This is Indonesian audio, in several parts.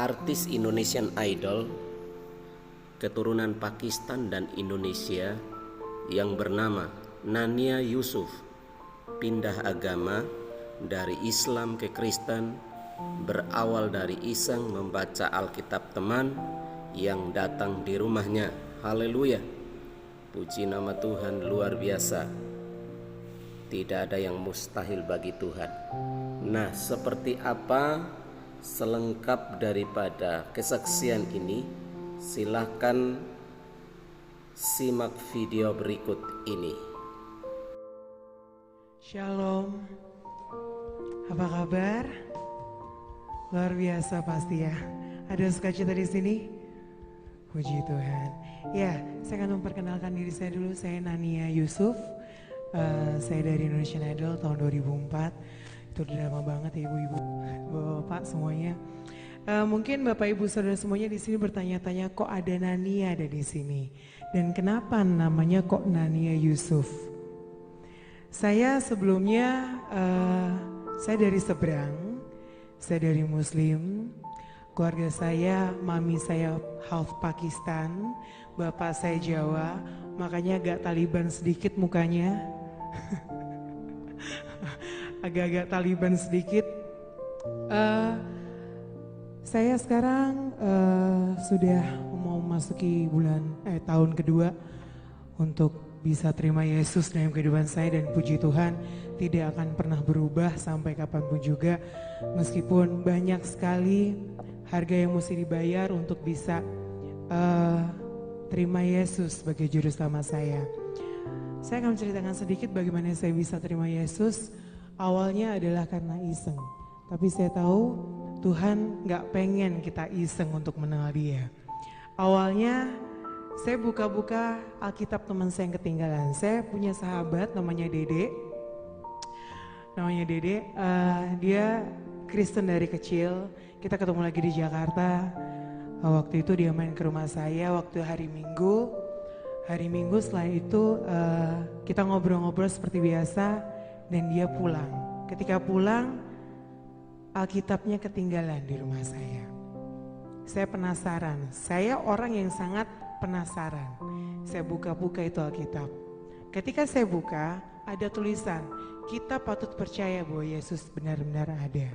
artis Indonesian Idol keturunan Pakistan dan Indonesia yang bernama Nania Yusuf pindah agama dari Islam ke Kristen berawal dari iseng membaca Alkitab teman yang datang di rumahnya. Haleluya, puji nama Tuhan, luar biasa. Tidak ada yang mustahil bagi Tuhan. Nah, seperti apa selengkap daripada kesaksian ini? Silahkan simak video berikut ini. Shalom, apa kabar? Luar biasa pasti ya. Ada sukacita di sini? Puji Tuhan. Ya, saya akan memperkenalkan diri saya dulu. Saya Nania Yusuf. Saya dari Indonesian Idol tahun 2004. Itu udah lama banget ya ibu-ibu, bapak semuanya. Mungkin bapak ibu saudara semuanya di sini bertanya-tanya kok ada Nania ada di sini dan kenapa namanya kok Nania Yusuf? Saya sebelumnya saya dari seberang, saya dari Muslim. Keluarga saya, mami saya half Pakistan, bapak saya Jawa, makanya agak Taliban sedikit mukanya. Agak-agak Taliban sedikit. Saya sekarang sudah mau memasuki tahun kedua untuk bisa terima Yesus dalam kehidupan saya, dan puji Tuhan tidak akan pernah berubah sampai kapanpun juga, meskipun banyak sekali harga yang mesti dibayar untuk bisa terima Yesus sebagai juru selamat saya. Saya akan menceritakan sedikit bagaimana saya bisa terima Yesus. Awalnya adalah karena iseng, tapi saya tahu Tuhan gak pengen kita iseng untuk mengenal Dia. Awalnya saya buka-buka Alkitab teman saya yang ketinggalan. Saya punya sahabat namanya Dede. Dia Kristen dari kecil. Kita ketemu lagi di Jakarta. Waktu itu dia main ke rumah saya waktu hari Minggu. Hari Minggu setelah itu kita ngobrol-ngobrol seperti biasa dan dia pulang. Ketika pulang, Alkitabnya ketinggalan di rumah saya. Saya penasaran, saya orang yang sangat penasaran. Saya buka-buka itu Alkitab. Ketika saya buka, ada tulisan, kita patut percaya bahwa Yesus benar-benar ada.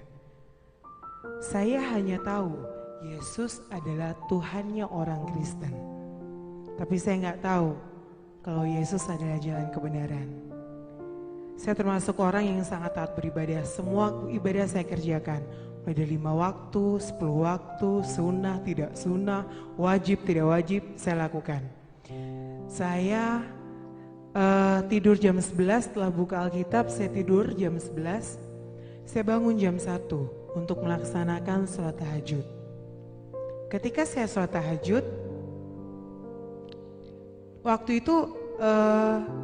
Saya hanya tahu Yesus adalah Tuhannya orang Kristen. Tapi saya nggak tahu kalau Yesus adalah jalan kebenaran. Saya termasuk orang yang sangat taat beribadah. Semua ibadah saya kerjakan. Mulai dari 5 waktu, 10 waktu, sunnah, tidak sunnah, wajib, tidak wajib, saya lakukan. Saya tidur jam 11 setelah buka Alkitab, saya tidur jam 11. Saya bangun jam 1 untuk melaksanakan sholat tahajud. Ketika saya sholat tahajud, waktu itu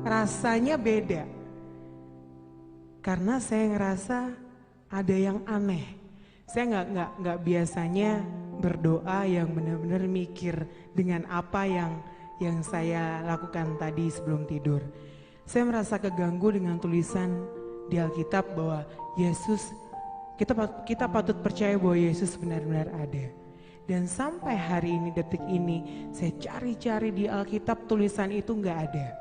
rasanya beda. Karena saya ngerasa ada yang aneh. Saya nggak biasanya berdoa yang benar-benar mikir dengan apa yang saya lakukan tadi sebelum tidur. Saya merasa keganggu dengan tulisan di Alkitab bahwa Yesus, kita patut percaya bahwa Yesus benar-benar ada. Dan sampai hari ini, detik ini, saya cari-cari di Alkitab tulisan itu nggak ada.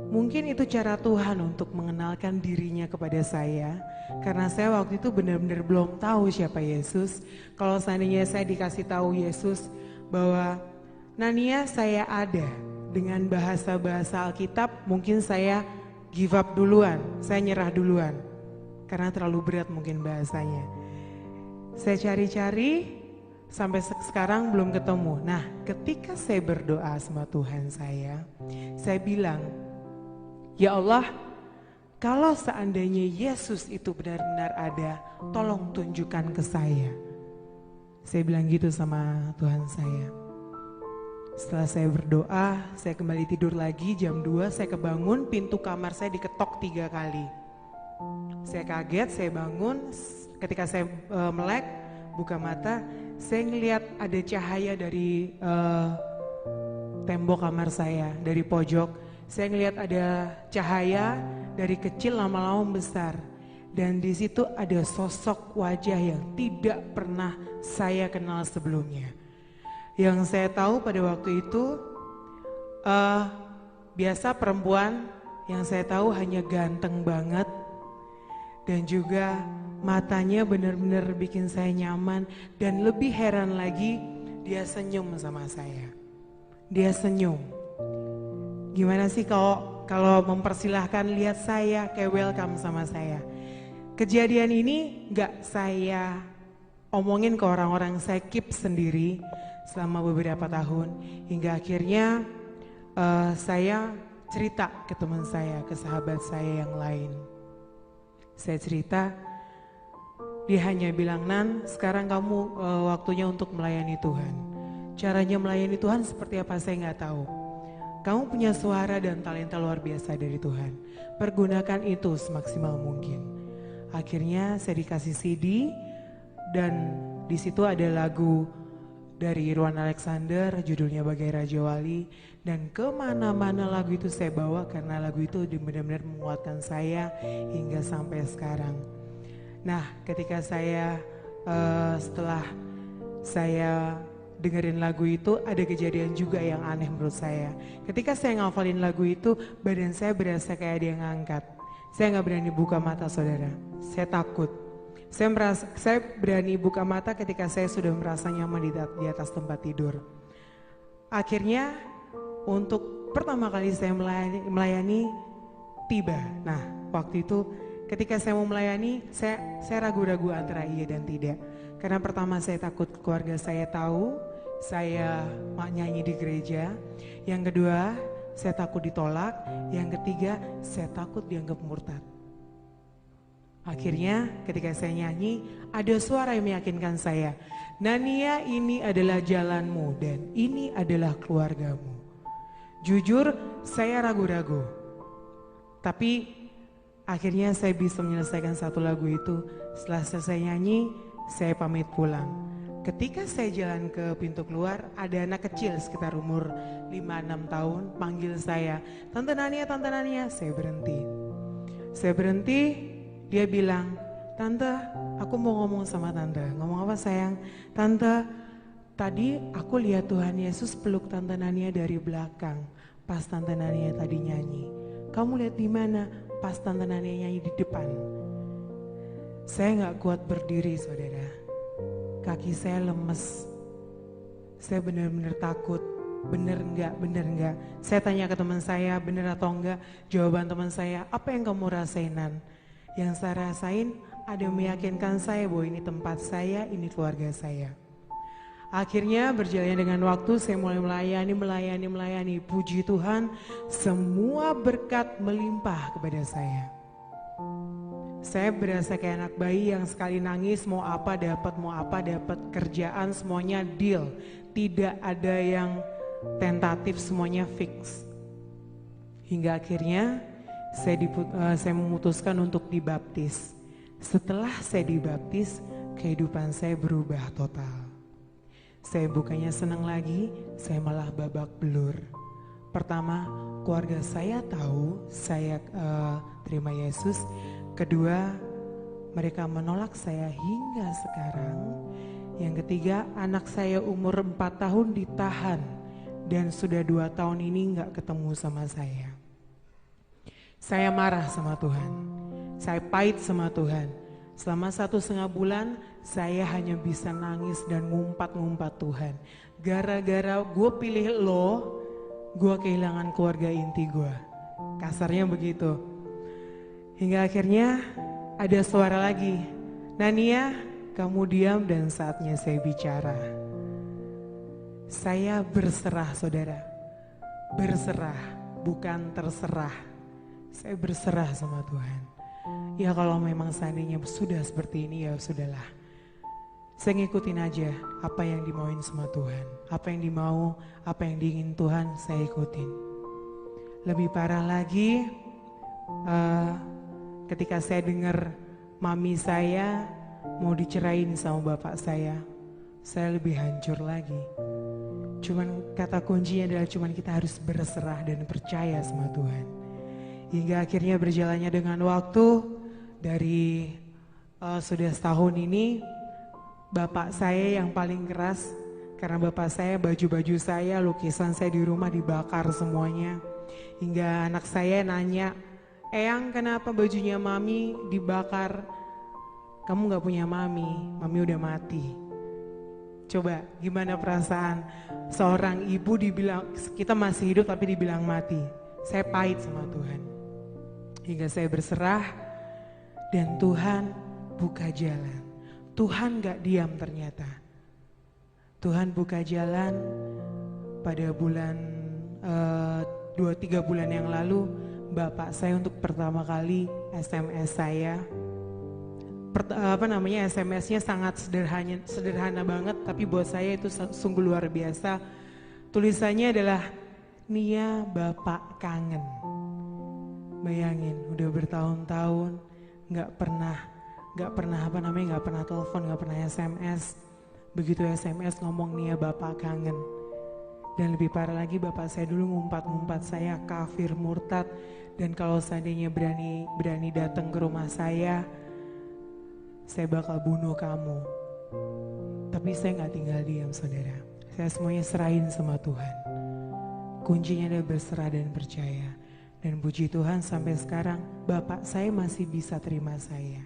Mungkin itu cara Tuhan untuk mengenalkan dirinya kepada saya, karena saya waktu itu benar-benar belum tahu siapa Yesus. Kalau seandainya saya dikasih tahu Yesus bahwa Nania saya ada dengan bahasa-bahasa Alkitab, mungkin saya give up duluan, saya nyerah duluan, karena terlalu berat mungkin bahasanya. Saya cari-cari sampai sekarang belum ketemu. Nah, ketika saya berdoa sama Tuhan saya bilang, ya Allah, kalau seandainya Yesus itu benar-benar ada, tolong tunjukkan ke saya. Saya bilang gitu sama Tuhan saya. Setelah saya berdoa, saya kembali tidur lagi jam 2, saya kebangun, pintu kamar saya diketok 3 kali. Saya kaget, saya bangun, ketika saya melek, buka mata, saya ngelihat ada cahaya dari tembok kamar saya, dari pojok. Saya ngelihat ada cahaya dari kecil lama-lama besar. Dan di situ ada sosok wajah yang tidak pernah saya kenal sebelumnya. Yang saya tahu pada waktu itu biasa perempuan yang saya tahu hanya ganteng banget. Dan juga matanya benar-benar bikin saya nyaman. Dan lebih heran lagi, dia senyum sama saya. Dia senyum. Gimana sih kalau mempersilahkan lihat saya, kayak welcome sama saya. Kejadian ini gak saya omongin ke orang-orang, saya keep sendiri selama beberapa tahun. Hingga akhirnya saya cerita ke teman saya, ke sahabat saya yang lain. Saya cerita, dia hanya bilang, "Nan, sekarang kamu waktunya untuk melayani Tuhan." Caranya melayani Tuhan seperti apa saya nggak tahu. Kamu punya suara dan talenta luar biasa dari Tuhan. Pergunakan itu semaksimal mungkin. Akhirnya saya dikasih CD dan di situ ada lagu dari Irwan Alexander, judulnya Bagai Raja Wali. Dan kemana-mana lagu itu saya bawa karena lagu itu benar-benar menguatkan saya hingga sampai sekarang. Nah, ketika saya setelah saya dengerin lagu itu, ada kejadian juga yang aneh menurut saya. Ketika saya ngafalin lagu itu, badan saya berasa kayak ada yang ngangkat. Saya nggak berani buka mata, saudara. Saya takut. Saya berani buka mata ketika saya sudah merasa nyaman di atas tempat tidur. Akhirnya untuk pertama kali saya melayani tiba. Nah, waktu itu ketika saya mau melayani, saya ragu-ragu antara iya dan tidak. Karena pertama saya takut keluarga saya tahu saya nyanyi di gereja. Yang kedua, saya takut ditolak. Yang ketiga, saya takut dianggap murtad. Akhirnya ketika saya nyanyi, ada suara yang meyakinkan saya, "Nania, ini adalah jalanmu dan ini adalah keluargamu." Jujur, saya ragu-ragu. Tapi akhirnya saya bisa menyelesaikan satu lagu itu. Setelah selesai nyanyi, saya pamit pulang. Ketika saya jalan ke pintu keluar, ada anak kecil sekitar umur 5-6 tahun panggil saya, "Tante Nania, Tante Nania." Saya berhenti, dia bilang, "Tante, aku mau ngomong sama Tante." "Ngomong apa sayang?" "Tante, tadi aku lihat Tuhan Yesus peluk Tante Nania dari belakang pas Tante Nania tadi nyanyi." "Kamu lihat di mana?" "Pas Tante Nania nyanyi di depan." Saya gak kuat berdiri, saudara. Kaki saya lemes. Saya benar-benar takut. Bener enggak? Saya tanya ke teman saya, bener atau enggak? Jawaban teman saya, "Apa yang kamu rasainan?" Yang saya rasain ada yang meyakinkan saya bahwa ini tempat saya, ini keluarga saya. Akhirnya berjalan dengan waktu, saya mulai melayani. Puji Tuhan, semua berkat melimpah kepada saya. Saya berasa kayak anak bayi yang sekali nangis mau apa dapat, kerjaan semuanya deal. Tidak ada yang tentatif, semuanya fix. Hingga akhirnya saya memutuskan untuk dibaptis. Setelah saya dibaptis, kehidupan saya berubah total. Saya bukannya senang lagi, saya malah babak belur. Pertama, keluarga saya tahu saya terima Yesus. Kedua, mereka menolak saya hingga sekarang. Yang ketiga, anak saya umur 4 tahun ditahan dan sudah 2 tahun ini gak ketemu sama saya. Saya marah sama Tuhan, saya pahit sama Tuhan. Selama 1,5 bulan saya hanya bisa nangis dan ngumpat-ngumpat Tuhan. Gara-gara gue pilih lo, gue kehilangan keluarga inti gue. Kasarnya begitu. Hingga akhirnya ada suara lagi, "Nania, kamu diam dan saatnya saya bicara." Saya berserah, saudara. Berserah, bukan terserah. Saya berserah sama Tuhan. Ya kalau memang seandainya sudah seperti ini, ya sudahlah. Saya ngikutin aja apa yang dimauin sama Tuhan. Apa yang dimau, apa yang diingin Tuhan, saya ikutin. Lebih parah lagi, ketika saya dengar mami saya mau dicerain sama bapak saya lebih hancur lagi. Cuman kata kuncinya adalah kita harus berserah dan percaya sama Tuhan. Hingga akhirnya berjalannya dengan waktu, dari sudah setahun ini bapak saya yang paling keras, karena bapak saya baju-baju saya, lukisan saya di rumah dibakar semuanya. Hingga anak saya nanya, "Eyang, kenapa bajunya mami dibakar? Kamu gak punya mami udah mati." Coba gimana perasaan seorang ibu dibilang kita masih hidup tapi dibilang mati. Saya pahit sama Tuhan. Hingga saya berserah dan Tuhan buka jalan. Tuhan gak diam ternyata. Tuhan buka jalan pada bulan 2-3 bulan yang lalu. Bapak saya untuk pertama kali SMS saya. SMS-nya sangat sederhana banget, tapi buat saya itu sungguh luar biasa. Tulisannya adalah, "Nia, Bapak kangen." Bayangin, udah bertahun-tahun nggak pernah telepon, nggak pernah SMS. Begitu SMS ngomong, "Nia, Bapak kangen." Dan lebih parah lagi, bapak saya dulu ngumpat saya kafir, murtad, dan kalau seandainya berani datang ke rumah saya bakal bunuh kamu. Tapi saya nggak tinggal diam, saudara. Saya semuanya serahin sama Tuhan. Kuncinya adalah berserah dan percaya. Dan puji Tuhan sampai sekarang bapak saya masih bisa terima saya.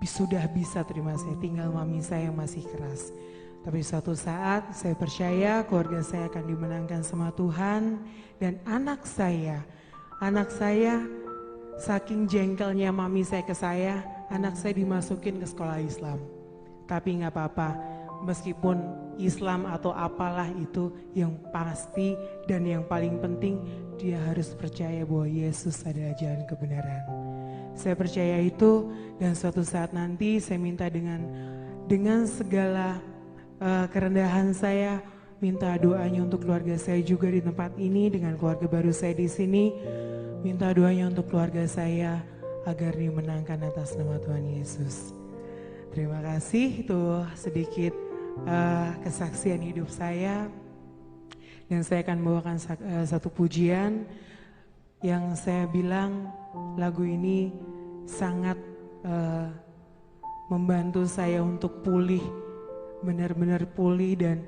Sudah bisa terima saya, tinggal mami saya yang masih keras. Tapi suatu saat saya percaya keluarga saya akan dimenangkan sama Tuhan. Dan anak saya saking jengkelnya mami saya ke saya, anak saya dimasukin ke sekolah Islam. Tapi gak apa-apa, meskipun Islam atau apalah itu, yang pasti dan yang paling penting dia harus percaya bahwa Yesus adalah jalan kebenaran. Saya percaya itu, dan suatu saat nanti saya minta dengan segala kerendahan saya, minta doanya untuk keluarga saya juga di tempat ini, dengan keluarga baru saya di sini. Minta doanya untuk keluarga saya agar dimenangkan atas nama Tuhan Yesus. Terima kasih, itu sedikit kesaksian hidup saya. Dan saya akan membawakan satu pujian yang saya bilang lagu ini sangat membantu saya untuk pulih, benar-benar pulih, dan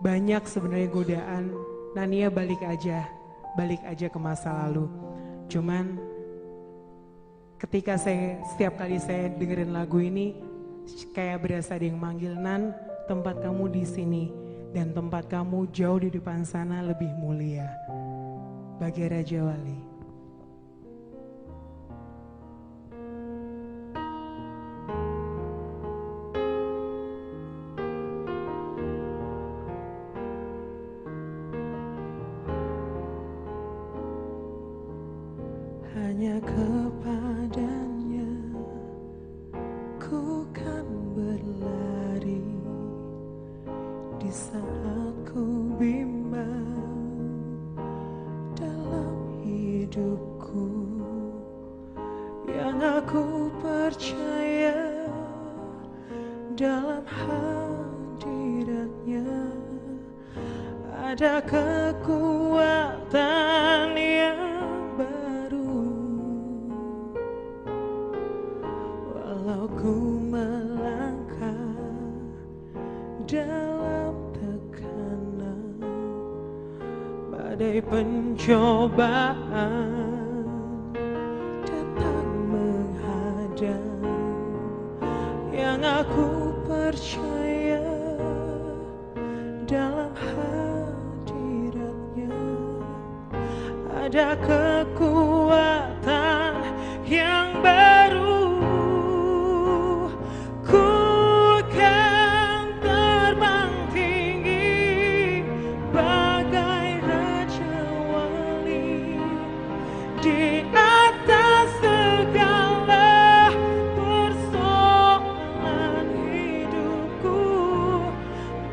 banyak sebenarnya godaan. Nania balik aja ke masa lalu. Cuman ketika setiap kali saya dengerin lagu ini, kayak berasa ada yang manggil, "Nan, tempat kamu di sini dan tempat kamu jauh di depan sana lebih mulia." Bagi Raja Wali. Hanya kepadanya ku kan berlari di saat ku bimbang dalam hidupku. Yang aku percaya dalam hadiratnya ada kekuatan yang baru. Walau ku melangkah dalam tekanan, badai pencobaan datang menghadang, yang aku percaya dalam hadiratnya ada kekuatan yang baru. Ku kan terbang tinggi bagai Raja Wali di atas segala persoalan hidupku,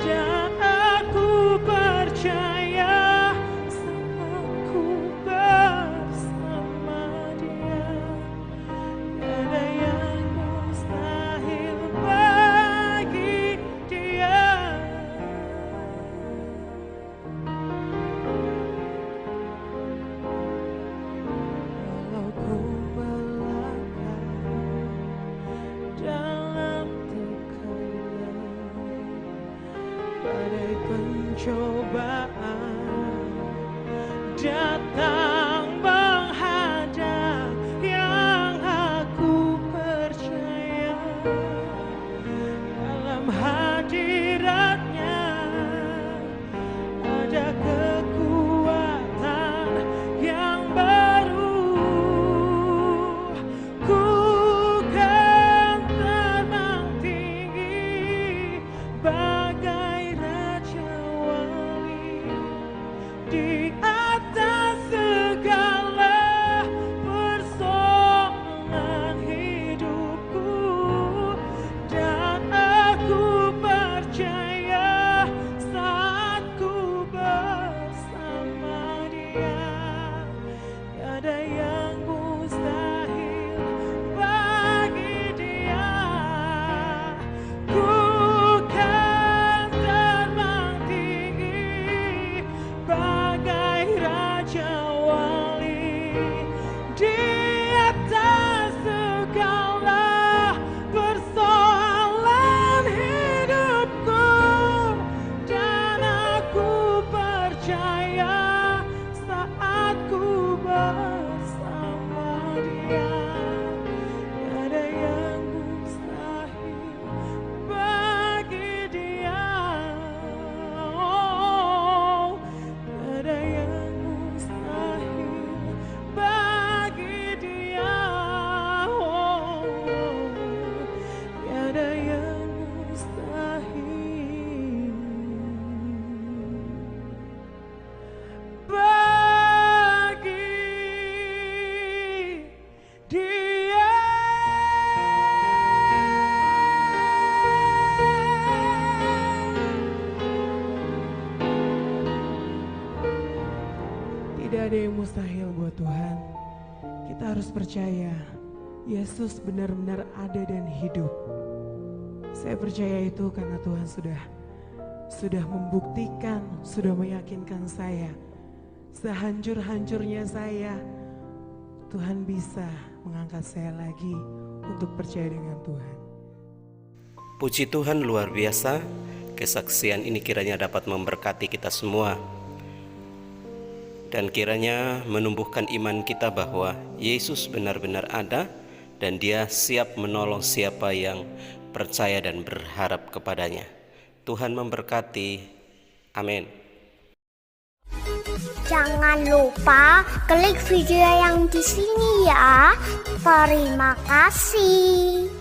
dan aku percaya saat ku bersandar cobaan datang menghadap, yang aku percaya dalam hadiratnya ada kekuatan yang baru. Ku kan terbang tinggi bagai raja wali di atas segala persoalan hidupku, dan aku percaya saat ku bersama Dia, tiada yang mustahil bagi Dia. Ku kan terbang tinggi bagai raja wali di atas segala persoalan hidupku, dan aku percaya saat ku bersama Dia, tiada yang mustahil bagi Dia. Oh, tiada yang mustahil bagi Dia. Oh, tiada yang mustahil bagi Dia. Tidak ada yang mustahil buat Tuhan. Kita harus percaya Yesus benar-benar ada dan hidup. Saya percaya itu karena Tuhan sudah membuktikan, sudah meyakinkan saya. Sehancur-hancurnya saya, Tuhan bisa mengangkat saya lagi untuk percaya dengan Tuhan. Puji Tuhan, luar biasa. Kesaksian ini kiranya dapat memberkati kita semua, dan kiranya menumbuhkan iman kita bahwa Yesus benar-benar ada dan Dia siap menolong siapa yang percaya dan berharap kepadanya. Tuhan memberkati. Amin. Jangan lupa klik video yang di sini ya. Terima kasih.